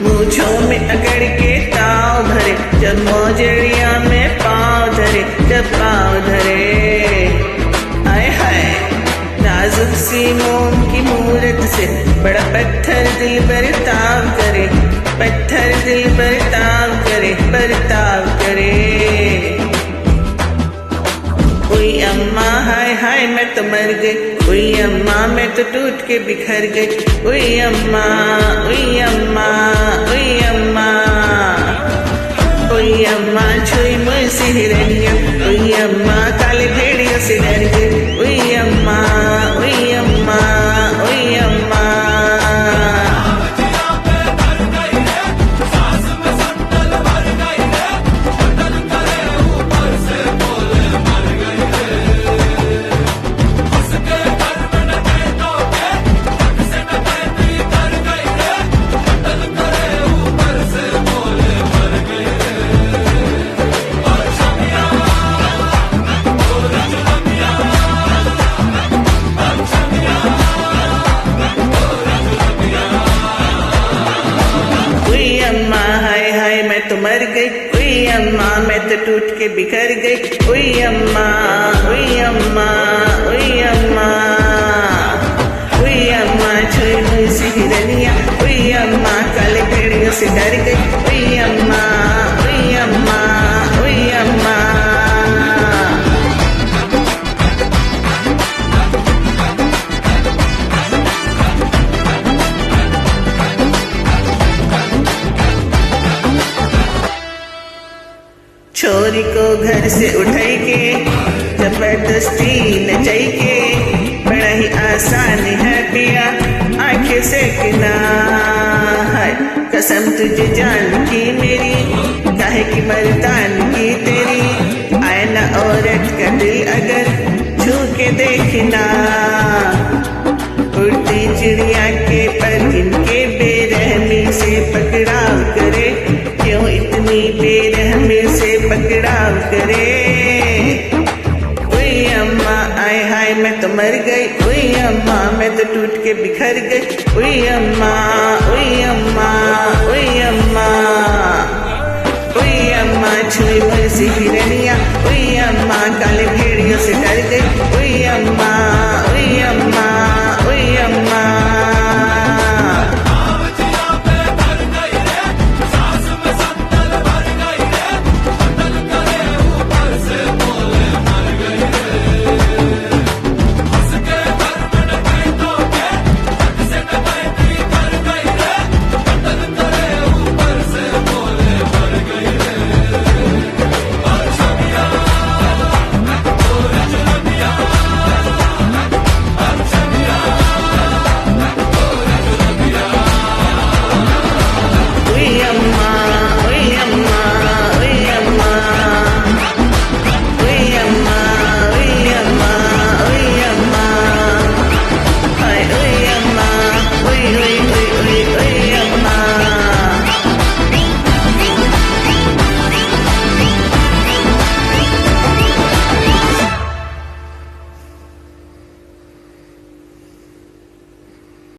मूंछों में अकड़ के ताव भरे, जब मौजड़िया में पाँव धरे, जब पाँव धरे। आए हाय नाजुक सी मोम की मूरत से बड़ा पत्थर दिल बरताव करे, पत्थर दिल बरताव करे, बरताव करे। ओई अम्मा हाय हाय मैं तो मर गई, ओई अम्मा मैं तो टूट के बिखर गई। ओई अम्मा, ओई अम्मा, ओई अम्मा, ओई अम्मा छुई मुझसे हिरनिया, ओई अम्मा काले भेड़ियों से डर गई। ओई अम्मा, ओई अम्मा, ओई अम्मा। मैं तो मर गई, ओई अम्मा मैं तो टूट के बिखर गई। ओई अम्मा, ओई अम्मा, ओई अम्मा, ओई अम्मा छुई मुझसे हिरनिया, ओई अम्मा काले भेड़ियों से डर गई। ओई अम्मा, ओई अम्मा, ओई अम्मा। छोरी को घर से उठाई के जबरदस्ती नचाई के, बड़ा ही आसान है पिया आंखें से किना। कसम तुझे जान की मेरी, काहे की मर्दान की तेरी। आए ना औरत का दिल अगर छू के देखना, उड़ती चिड़िया के पर इनके बेरहमी से पकड़ाव करे, क्यों इतनी बेरहमी से पकड़ाव करे। ओई अम्मा आए हाय मैं तो मर गई, ओई अम्मा मैं तो टूट के बिखर गई। ओई अम्मा,